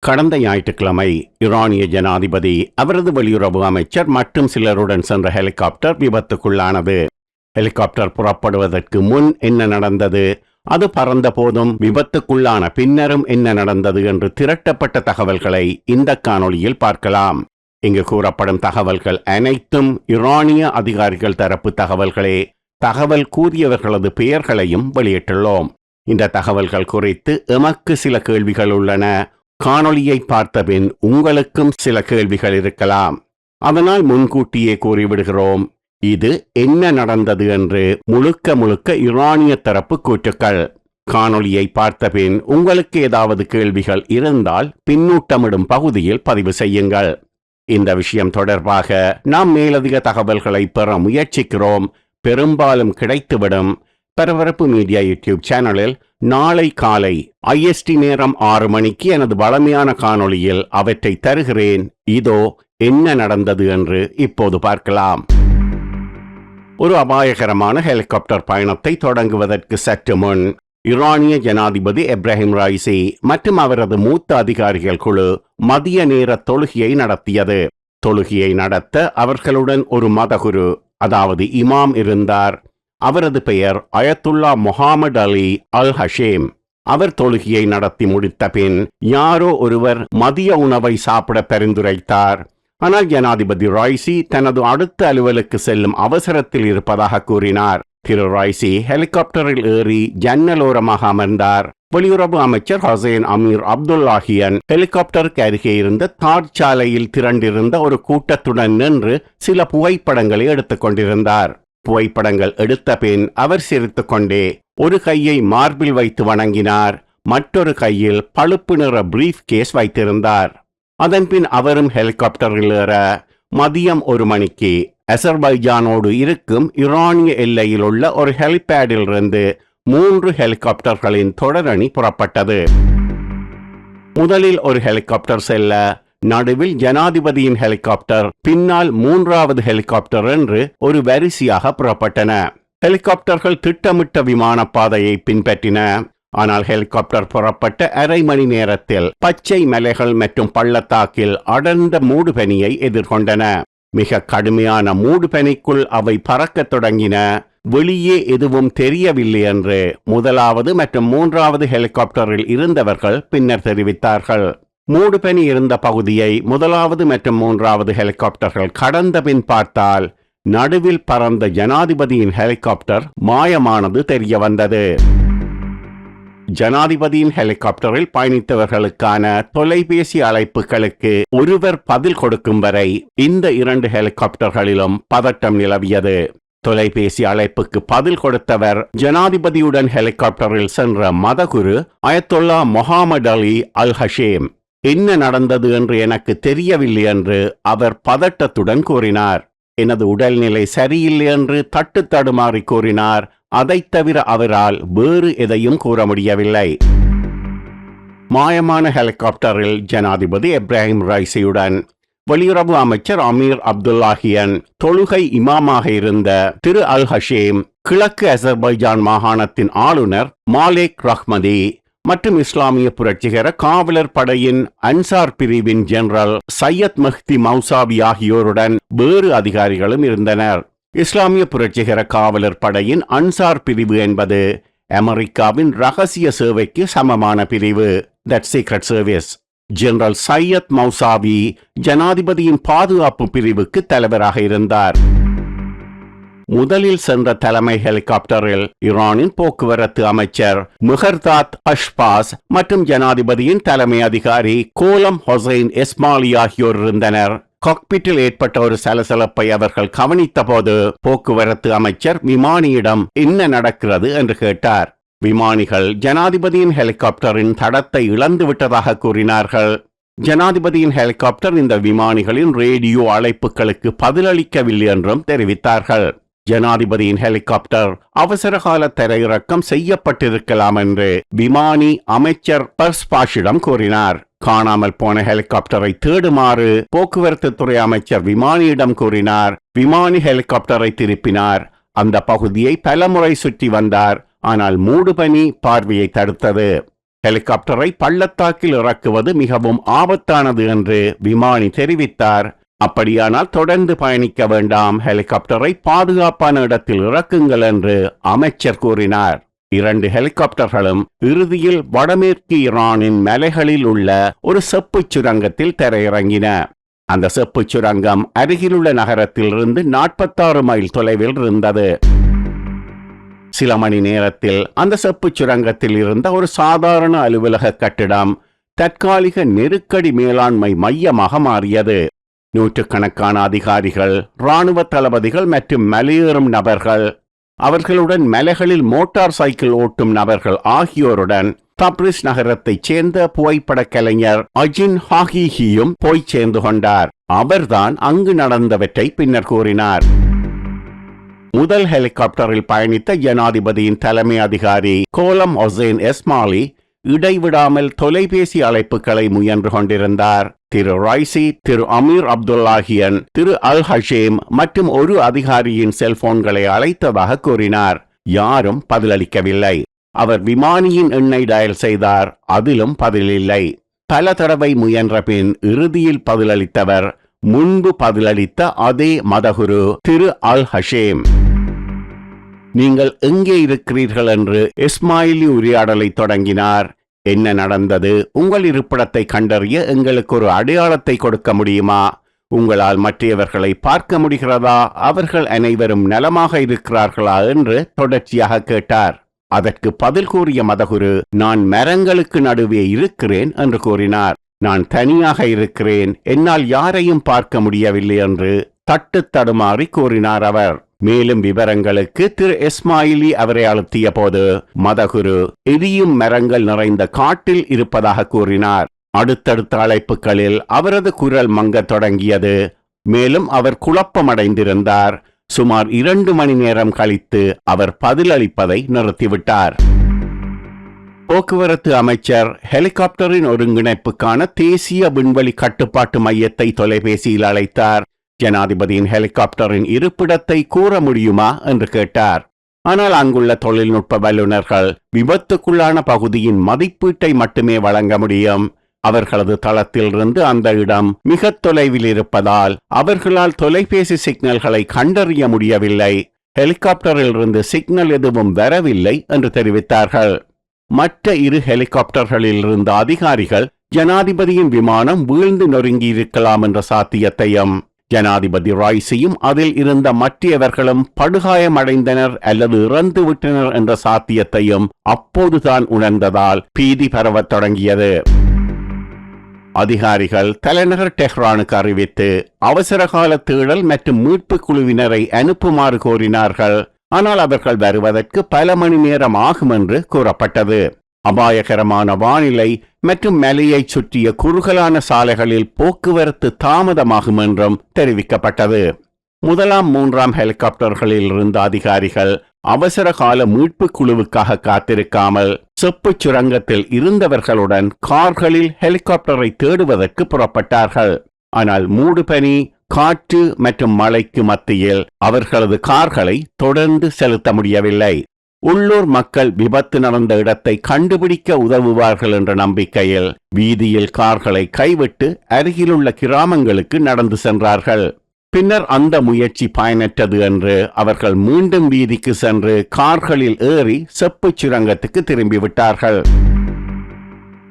கடந்த ஞாயிற்றுக்கிழமை ஈரானிய ஜனாதிபதி, அவரது வெளியுறவு அமைச்சர் மற்றும் சிலருடன் சென்ற ஹெலிகாப்டர் விபத்துக்குள்ளானது. ஹெலிகாப்டர் புறப்படுவதற்கு முன் என்ன நடந்தது, அது பறந்த போதும் விபத்துக்குள்ளான பின்னரும் என்ன நடந்தது என்று திரட்டப்பட்ட தகவல்களை இந்த காணொளியில் பார்க்கலாம். இங்கு கூறப்படும் தகவல்கள் அனைத்தும் ஈரானிய அதிகாரிகள் தரப்பு தகவல்களே. தகவல் கூறியவர்களது பெயர்களையும் வெளியிட்டுள்ளோம். இந்த தகவல்கள் குறித்து எமக்கு சில கேள்விகள் உள்ளன. காணொளியை பார்த்தபின் உங்களுக்கும் சில கேள்விகள் இருக்கலாம். அதனால் முன்கூட்டியே கூறிவிடுகிறோம், இது என்ன நடந்தது என்று முழுக்க ஈரானிய தரப்பு கூற்றுக்கள். காணொளியை பார்த்தபின் உங்களுக்கு ஏதாவது கேள்விகள் இருந்தால் பின்னூட்டமிடும் பகுதியில் பதிவு செய்யுங்கள். இந்த விஷயம் தொடர்பாக நாம் மேலதிக தகவல்களை பெற முயற்சிக்கிறோம். பெரும்பாலும் கிடைத்துவிடும். பரபரப்பு மீடியா யூடியூப் சேனலில் நாளை காலை IST நேரம் 6 மணிக்கு எனது வளமையான காணொளியில் அவற்றை தருகிறேன். இதோ என்ன நடந்தது என்று இப்போது பார்க்கலாம். ஒரு அபாயகரமான ஹெலிகாப்டர் பயணத்தை தொடங்குவதற்கு சற்று முன் ஈரானிய ஜனாதிபதி இப்ராஹிம் ராயிசி மற்றும் அவரது மூத்த அதிகாரிகள் குழு மதிய நேர தொழுகையை நடத்தியது. தொழுகையை நடத்த அவர்களுடன் ஒரு மதகுரு, அதாவது இமாம் இருந்தார். அவரது பெயர் அயத்துல்லா முஹம்மது அலி அல் ஹஷேம். அவர் தொழுகையை நடத்தி முடித்த பின் யாரோ ஒருவர் மதிய உணவை சாப்பிட பரிந்துரைத்தார். ஆனால் ஜனாதிபதி ராய்சி தனது அடுத்த அலுவலுக்கு செல்லும் அவசரத்தில் இருப்பதாக கூறினார். திரு ராய்சி ஹெலிகாப்டரில் ஏறி ஜன்னலோரமாக அமர்ந்தார். வெளியுறவு அமைச்சர் ஹசேன் அமீர் அப்துல்லாஹியன் ஹெலிகாப்டருக்கு அருகே இருந்த தார்ச்சாலையில் திரண்டிருந்த ஒரு கூட்டத்துடன் நின்று சில புகைப்படங்களை எடுத்துக் கொண்டிருந்தார். புகைப்படங்கள் எடுத்த பின் அவர் சிரித்துக் கொண்டே ஒரு கையை மார்பில் வைத்து வணங்கினார். மற்றொரு கையில் பழுப்பு நிற பிரீஃப் கேஸ் வைத்திருந்தார். அதன்பின் அவரும் ஹெலிகாப்டரில் ஏற மதியம் 1 மணிக்கு அசர்பைஜானோடு இருக்கும் ஈரானிய எல்லையில் உள்ள ஒரு ஹெலிபேடில் இருந்து 3 ஹெலிகாப்டர்களின் தொடரணி புறப்பட்டது. முதலில் ஒரு ஹெலிகாப்டர் செல்ல, நடுவில் ஜனாதிபதியின் ஹெலிகாப்டர், பின்னால் 3வது ஹெலிகாப்டர் என்று ஒரு வரிசையாக புறப்பட்டன. ஹெலிகாப்டர்கள் திட்டமிட்ட விமான பாதையை பின்பற்றின. ஆனால் ஹெலிகாப்டர் புறப்பட்ட அரை மணி நேரத்தில் பச்சை மலைகள் மற்றும் பள்ளத்தாக்கில் அடர்ந்த மூடுபனியை எதிர்கொண்டன. மிக கடுமையான மூடுபனிக்குள் அவை பறக்கத் தொடங்கின. வெளியே எதுவும் தெரியவில்லை என்று 1வது மற்றும் 3வது ஹெலிகாப்டரில் இருந்தவர்கள் பின்னர் தெரிவித்தார்கள். மூடுபனி இருந்த பகுதியை 1வது மற்றும் 3வது ஹெலிகாப்டர்கள் கடந்த பின் பார்த்தால் நடுவில் பறந்த ஜனாதிபதியின் ஹெலிகாப்டர் மாயமானது தெரிய வந்தது. ஜனாதிபதியின் ஹெலிகாப்டரில் பயணித்தவர்களுக்கான தொலைபேசி அழைப்புகளுக்கு ஒருவர் பதில் கொடுக்கும் வரை இந்த 2 ஹெலிகாப்டர்களிலும் பதட்டம் நிலவியது. தொலைபேசி அழைப்புக்கு பதில் கொடுத்தவர் ஜனாதிபதியுடன் ஹெலிகாப்டரில் சென்ற மதகுரு அயத்துல்லா முஹம்மது அலி அல் ஹஷேம். என்ன நடந்தது என்று எனக்கு தெரியவில்லை என்று அவர் பதட்டத்துடன் கூறினார். எனது உடல்நிலை சரியில்லை என்று தட்டு தடுமாறி கூறினார். அதைத் தவிர அவரால் வேறு எதையும் கூற முடியவில்லை. மாயமான ஹெலிகாப்டரில் ஜனாதிபதி இப்ராஹிம் ராய்சியுடன் வெளியுறவு அமைச்சர் அமீர் அப்துல்லாஹியன், தொழுகை இமாமாக இருந்த திரு அல் ஹஷேம், கிழக்கு அசர்பைஜான் மாகாணத்தின் ஆளுநர் மாலேக் ரஹ்மதி மற்றும் இஸ்லாமிய புரட்சிகர காவலர் படையின் அன்சார் பிரிவின் ஜெனரல் சையத் மெஹ்தி மௌசாவி ஆகியோருடன் வேறு அதிகாரிகளும் இருந்தனர். இஸ்லாமிய புரட்சிகர காவலர் படையின் அன்சார் பிரிவு என்பது அமெரிக்காவின் ரகசிய சேவைக்கு சமமான பிரிவு, that secret service. General Syed Mousavi ஜனாதிபதியின் பாதுகாப்பு பிரிவுக்கு தலைவராக இருந்தார். முதலில் சென்ற தலைமை ஹெலிகாப்டரில் ஈரானின் போக்குவரத்து அமைச்சர் முஹர்தாத் அஷ்பாஸ் மற்றும் ஜனாதிபதியின் தலைமை அதிகாரி கோலம் ஹொசைன் எஸ்மாலி ஆகியோர் இருந்தனர். காக்பிட்டில் ஏற்பட்ட ஒரு சலசலப்பை அவர்கள் கவனித்த போது போக்குவரத்து அமைச்சர் விமானியிடம் என்ன நடக்கிறது என்று கேட்டார். விமானிகள் ஜனாதிபதியின் ஹெலிகாப்டரின் தடத்தை இழந்து விட்டதாக கூறினார்கள். ஜனாதிபதியின் ஹெலிகாப்டர் இந்த விமானிகளின் ரேடியோ அழைப்புகளுக்கு பதிலளிக்கவில்லை என்றும் தெரிவித்தார்கள். ஜனாதிபதியின் ஹெலிகாப்டர் அவசரகால தரையிறக்கம் செய்யப்பட்டிருக்கலாம் என்று விமானி அமைச்சர் பர்ஸ்பாஷிடம் கூறினார். காணாமல் போன ஹெலிகாப்டரை தேடுமாறு போக்குவரத்து துறை அமைச்சர் விமானியிடம் கூறினார். விமானி ஹெலிகாப்டரை திருப்பினார். அந்த பகுதியை பலமுறை சுற்றி வந்தார். ஆனால் மூடுபனி பார்வையை தடுத்தது. ஹெலிகாப்டரை பள்ளத்தாக்கில் இறக்குவது மிகவும் ஆபத்தானது என்று விமானி தெரிவித்தார். அப்படியானால் தொடர்ந்து பயணிக்க வேண்டாம், ஹெலிகாப்டரை பாதுகாப்பான இடத்தில் இறக்குங்கள் என்று அமைச்சர் கூறினார். 2 ஹெலிகாப்டர்களும் இறுதியில் வடமேற்கு ஈரானின் மலைகளில் உள்ள ஒரு செப்புச் சுரங்கத்தில் தரையிறங்கின. அந்த செப்புச் சுரங்கம் அருகிலுள்ள நகரத்திலிருந்து 46 மைல் தொலைவில் இருந்தது. சில மணி நேரத்தில் அந்த செப்புச் சுரங்கத்தில் இருந்த ஒரு சாதாரண அலுவலக கட்டிடம் தற்காலிக நெருக்கடி மேலாண்மை மையமாக மாறியது. நூற்றுக்கணக்கான அதிகாரிகள், இராணுவ தளபதிகள் மற்றும் மலையேறும் நபர்கள், அவர்களுடன் மலைகளில் மோட்டார் சைக்கிள் ஓட்டும் நபர்கள் ஆகியோருடன் தப்ரிஸ் நகரத்தைச் சேர்ந்த புகைப்பட கலைஞர் அஜின் ஹாகிஹியும் போய் சேர்ந்து கொண்டார். அவர்தான் அங்கு நடந்தவற்றை பின்னர் கூறினார். முதல் ஹெலிகாப்டரில் பயணித்த ஜனாதிபதியின் தலைமை அதிகாரி கோலம் ஹொசைன் எஸ்மாலி இடைவிடாமல் தொலைபேசி அழைப்புகளை முயன்று கொண்டிருந்தார். திரு ரைசி, திரு அமீர் அப்துல்லாஹியன், திரு அல் ஹஷேம் மற்றும் ஒரு அதிகாரியின் செல்போன்களை அழைத்ததாக கூறினார். யாரும் பதிலளிக்கவில்லை. அவர் விமானியின் எண்ணை டயல் செய்தார். அதிலும் பதிலில்லை. பல தடவை முயன்ற பின் இறுதியில் பதிலளித்தவர் முன்பு பதிலளித்த அதே மதகுரு திரு அல் ஹஷேம். நீங்கள் எங்கே இருக்கிறீர்கள் என்று இஸ்மாயிலி உரையாடலை தொடங்கினார். என்ன நடந்தது? உங்கள் இருப்பிடத்தை கண்டறிய எங்களுக்கு ஒரு அடையாளத்தை கொடுக்க முடியுமா? உங்களால் மற்றவர்களை பார்க்க முடிகிறதா? அவர்கள் அனைவரும் நலமாக இருக்கிறார்களா என்று தொடர்ச்சியாக கேட்டார். அதற்கு பதில் கூறிய மதகுரு, நான் மரங்களுக்கு நடுவே இருக்கிறேன் என்று கூறினார். நான் தனியாக இருக்கிறேன், என்னால் யாரையும் பார்க்க முடியவில்லை என்று தட்டு தடுமாறி கூறினார் அவர். மேலும் விவரங்களுக்கு திரு இஸ்மாயிலி அவரை அழுத்திய போது மதகுரு எரியும் மரங்கள் நிறைந்த காட்டில் இருப்பதாக கூறினார். அடுத்தடுத்த அழைப்புகளில் அவரது குரல் மங்கத் தொடங்கியது. மேலும் அவர் குழப்பமடைந்திருந்தார். சுமார் 2 மணி நேரம் கழித்து அவர் பதிலளிப்பதை நிறுத்திவிட்டார். போக்குவரத்து அமைச்சர் ஹெலிகாப்டரின் ஒருங்கிணைப்புக்கான தேசிய விண்வெளி கட்டுப்பாட்டு மையத்தை தொலைபேசியில் அழைத்தார். ஜனாதிபதியின் ஹெலிகாப்டரின் இருப்பிடத்தை கூற முடியுமா என்று கேட்டார். ஆனால் அங்குள்ள தொழில்நுட்ப வல்லுநர்கள் விபத்துக்குள்ளான பகுதியின் மதிப்பீட்டை மட்டுமே வழங்க முடியும். அவர்களது தளத்திலிருந்து அந்த இடம் மிக தொலைவில் இருப்பதால் அவர்களால் தொலைபேசி சிக்னல்களை கண்டறிய முடியவில்லை. ஹெலிகாப்டரில் இருந்து சிக்னல் எதுவும் வரவில்லை என்று தெரிவித்தார்கள். மற்ற 2 ஹெலிகாப்டர்களில் இருந்த அதிகாரிகள் ஜனாதிபதியின் விமானம் வீழ்ந்து நொறுங்கி இருக்கலாம் என்ற சாத்தியத்தையும், ஜனாதிபதி ராய்சியும் அதில் இருந்த மற்றவர்களும் படுகாயமடைந்தனர் அல்லது இறந்துவிட்டனர் என்ற சாத்தியத்தையும் அப்போதுதான் உணர்ந்ததால் பீதி பரவத் தொடங்கியது. அதிகாரிகள் தலைநகர் டெஹ்ரானுக்கு அறிவித்து அவசரகால தேடல் மற்றும் மீட்பு குழுவினரை அனுப்புமாறு கோரினார்கள். ஆனால் அவர்கள் வருவதற்கு பல மணி நேரம் ஆகும் என்று கூறப்பட்டது. அபாயகரமான வானிலை மற்றும் மலையை சுற்றிய குறுகலான சாலைகளில் போக்குவரத்து தாமதமாகும் என்றும் தெரிவிக்கப்பட்டது. 1ஆம் 3ஆம் ஹெலிகாப்டர்களில் இருந்த அதிகாரிகள் அவசர கால மீட்பு குழுவுக்காக காத்திருக்காமல் செப்புச் சுரங்கத்தில் இருந்தவர்களுடன் கார்களில் ஹெலிகாப்டரை தேடுவதற்கு புறப்பட்டார்கள். ஆனால் மூடுபனி, காற்று மற்றும் மழைக்கு மத்தியில் அவர்களது கார்களை தொடர்ந்து செலுத்த முடியவில்லை. உள்ளூர் மக்கள் விபத்து நடந்த இடத்தை கண்டுபிடிக்க உதவுவார்கள் என்ற நம்பிக்கையில் வீதியில் கார்களை கைவிட்டு அருகிலுள்ள கிராமங்களுக்கு நடந்து சென்றார்கள். பின்னர் அந்த முயற்சி பயனற்றது என்று அவர்கள் மீண்டும் வீதிக்கு சென்று கார்களில் ஏறி செப்புச் சுரங்கத்துக்கு திரும்பிவிட்டார்கள்.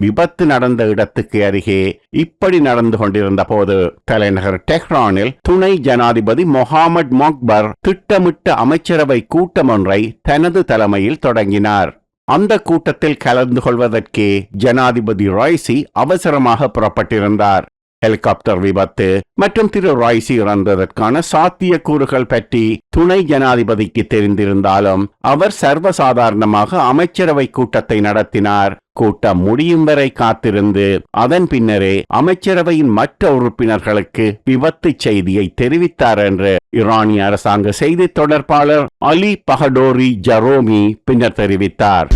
விபத்து நடந்த இடத்துக்கு அருகே இப்படி நடந்து கொண்டிருந்த போது தலைநகர் டெஹ்ரானில் துணை ஜனாதிபதி மொஹாமட் மொக்பர் திட்டமிட்ட அமைச்சரவை கூட்டம் ஒன்றை தனது தலைமையில் தொடங்கினார். அந்த கூட்டத்தில் கலந்து கொள்வதற்கே ஜனாதிபதி ராய்சி அவசரமாக புறப்பட்டிருந்தார். ஹெலிகாப்டர் விபத்து மற்றும் திரு ராய்சி இறந்ததற்கான சாத்தியக்கூறுகள் பற்றி துணை ஜனாதிபதிக்கு தெரிந்திருந்தாலும் அவர் சர்வசாதாரணமாக அமைச்சரவை கூட்டத்தை நடத்தினார். கூட்டம் முடியும் வரை காத்திருந்து அதன் பின்னரே அமைச்சரவையின் மற்ற உறுப்பினர்களுக்கு விபத்து செய்தியை தெரிவித்தார் என்று ஈரானிய அரசாங்க செய்தி தொடர்பாளர் அலி பஹடோரி ஜரோமி பின்னர் தெரிவித்தார்.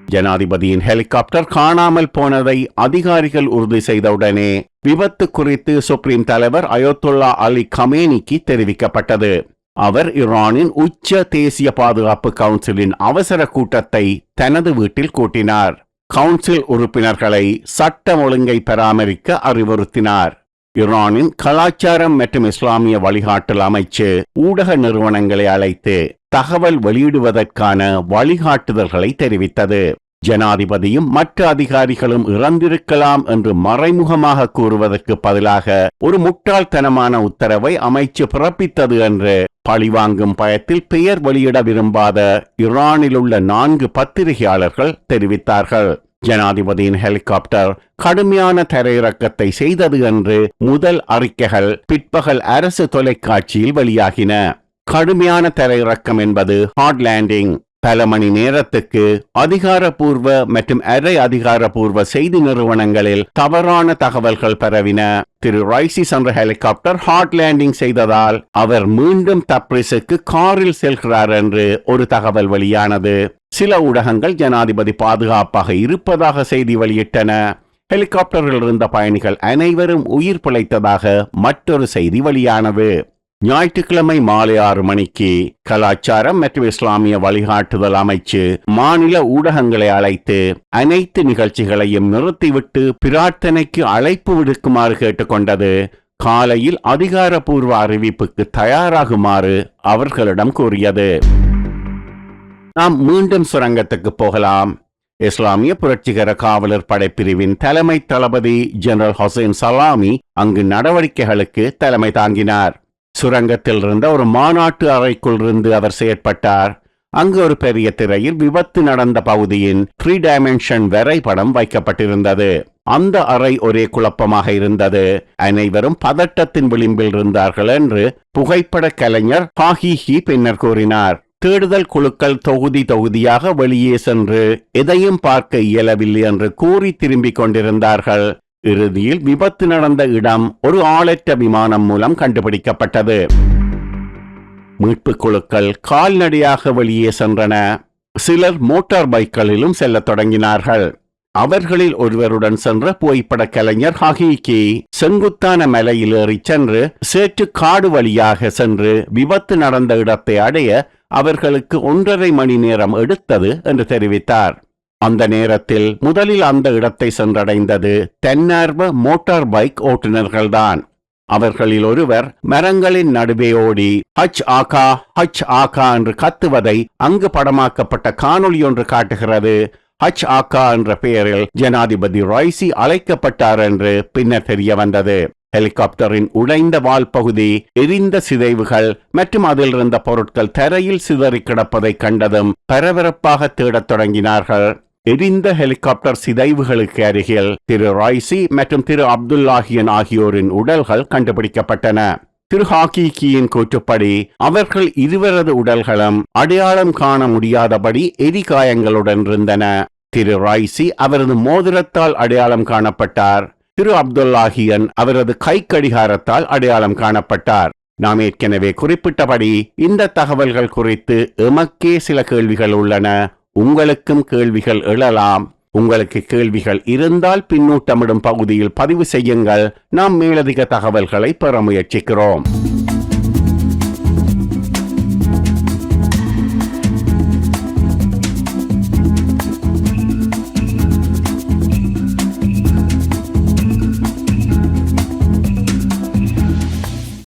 ஜனாதிபதியின் ஹெலிகாப்டர் காணாமல் போனதை அதிகாரிகள் உறுதி செய்தவுடனே விபத்து குறித்து சுப்ரீம் தலைவர் அயோத்துல்லா அலி கமேனிக்கு தெரிவிக்கப்பட்டது. அவர் ஈரானின் உச்ச தேசிய பாதுகாப்பு கவுன்சிலின் அவசர கூட்டத்தை தனது வீட்டில் கூட்டினார். கவுன்சில் உறுப்பினர்களை சட்டம் ஒழுங்கை பராமரிக்க அறிவுறுத்தினார். ஈரானின் கலாச்சாரம் மற்றும் இஸ்லாமிய வழிகாட்டல் அமைச்சு ஊடக நிறுவனங்களை அழைத்து தகவல் வெளியிடுவதற்கான வழிகாட்டுதல்களை தெரிவித்தது. ஜனாதிபதியும் மற்ற அதிகாரிகளும் இறந்திருக்கலாம் என்று மறைமுகமாக கூறுவதற்கு பதிலாக ஒரு முட்டாள்தனமான உத்தரவை அமைச்சு பிறப்பித்தது என்று பழிவாங்கும் பயத்தில் பெயர் வெளியிட விரும்பாத ஈரானில் உள்ள 4 பத்திரிகையாளர்கள் தெரிவித்தார்கள். ஜனாதிபதியின் ஹெலிகாப்டர் கடுமையான தரையிறக்கத்தை செய்தது என்று முதல் அறிக்கைகள் பிற்பகல் அரசு தொலைக்காட்சியில் வெளியாகின. கடுமையான தரையிறக்கம் என்பது ஹார்ட் லேண்டிங். பல மணி நேரத்துக்கு அதிகாரப்பூர்வ மற்றும் அரை அதிகாரப்பூர்வ செய்தி நிறுவனங்களில் தவறான தகவல்கள் பரவின. திரு ரைசி சென்ற ஹெலிகாப்டர் ஹார்ட் லேண்டிங் செய்ததால் அவர் மீண்டும் தப்ரிஸுக்கு காரில் செல்கிறார் என்று ஒரு தகவல் வெளியானது. சில ஊடகங்கள் ஜனாதிபதி பாதுகாப்பாக இருப்பதாக செய்தி வெளியிட்டன. ஹெலிகாப்டரில் இருந்த பயணிகள் அனைவரும் உயிர் பிழைத்ததாக மற்றொரு செய்தி வெளியானது. ஞாயிற்றுக்கிழமை மாலை 6 மணிக்கு கலாச்சாரம் மற்றும் இஸ்லாமிய வழிகாட்டுதல் அமைச்சு மாநில ஊடகங்களை அழைத்து அனைத்து நிகழ்ச்சிகளையும் நிறுத்திவிட்டு பிரார்த்தனைக்கு அழைப்பு விடுக்குமாறு கேட்டுக்கொண்டது. காலையில் அதிகாரப்பூர்வ அறிவிப்புக்கு தயாராகுமாறு அவர்களிடம் கூறியது. நாம் மீண்டும் சுரங்கத்துக்கு போகலாம். இஸ்லாமிய புரட்சிகர காவலர் படைப்பிரிவின் தலைமை தளபதி ஜெனரல் ஹுசைன் சலாமி அங்கு நடவடிக்கைகளுக்கு தலைமை தாங்கினார். சுரங்கத்தில் இருந்த ஒரு மாநாட்டு அறைக்குள் இருந்து அவர் செயற்பட்டார். அங்கு ஒரு பெரிய திரையில் விபத்து நடந்த பகுதியின் 3 டைமென்ஷன் வரைபடம் வைக்கப்பட்டிருந்தது. அந்த அறை ஒரே குழப்பமாக இருந்தது. அனைவரும் பதட்டத்தின் விளிம்பில் இருந்தார்கள் என்று புகைப்பட கலைஞர் ஹாஹிஹி பின்னர் கூறினார். தேடுதல் குழுக்கள் தொகுதி தொகுதியாக வெளியே சென்று எதையும் பார்க்க இயலவில்லை என்று கூறி திரும்பிக் கொண்டிருந்தார்கள். இறுதியில் விபத்து நடந்த இடம் ஒரு ஆளற்ற விமானம் மூலம் கண்டுபிடிக்கப்பட்டது. மீட்பு குழுக்கள் கால்நடையாக வெளியே சென்றன. சிலர் மோட்டார் பைக்களிலும் செல்ல தொடங்கினார்கள். அவர்களில் ஒருவருடன் சென்ற புகைப்பட கலைஞர் ஹகீகி செங்குத்தான மலையில் ஏறி சென்று சேற்று காடு வழியாக சென்று விபத்து நடந்த இடத்தை அடைய அவர்களுக்கு 1.5 மணி நேரம் எடுத்தது என்று தெரிவித்தார். அந்த நேரத்தில் முதலில் அந்த இடத்தை சென்றடைந்தது தன்னார்வ மோட்டார் பைக் ஓட்டுநர்கள்தான். அவர்களில் ஒருவர் மரங்களின் நடுவே ஓடி ஹச் ஆகா ஹச் ஆகா என்று கத்துவதை அங்கு படமாக்கப்பட்ட காணொளி ஒன்று காட்டுகிறது. ஹச் ஆகா என்ற பெயரில் ஜனாதிபதி ரைசி அழைக்கப்பட்டார் என்று பின்னர் தெரிய வந்தது. ஹெலிகாப்டரின் உடைந்த வால் பகுதி, எரிந்த சிதைவுகள் மற்றும் அதில் இருந்த பொருட்கள் தரையில் சிதறி கிடப்பதை கண்டதும் பரபரப்பாக தேடத் தொடங்கினார்கள். எரிந்த ஹெலிகாப்டர் சிதைவுகளுக்கு அருகில் திரு ரைசி மற்றும் திரு அப்துல்லாஹியன் ஆகியோரின் உடல்கள் கண்டுபிடிக்கப்பட்டன. திரு ஹாகிகியின் கூற்றுப்படி அவர்கள் இருவரது உடல்களும் அடையாளம் காண முடியாதபடி எரிகாயங்களுடன் இருந்தன. திரு ரைசி அவரது மோதிரத்தால் அடையாளம் காணப்பட்டார். திரு அப்துல்லாஹியன் அவரது கை கடிகாரத்தால் அடையாளம் காணப்பட்டார். நாம் ஏற்கனவே குறிப்பிட்டபடி இந்த தகவல்கள் குறித்து எமக்கே சில கேள்விகள் உள்ளன. உங்களுக்கும் கேள்விகள் எழலாம். உங்களுக்கு கேள்விகள் இருந்தால் பின்னூட்டமிடும் பகுதியில் பதிவு செய்யுங்கள். நாம் மேலதிக தகவல்களை பெற முயற்சிக்கிறோம்.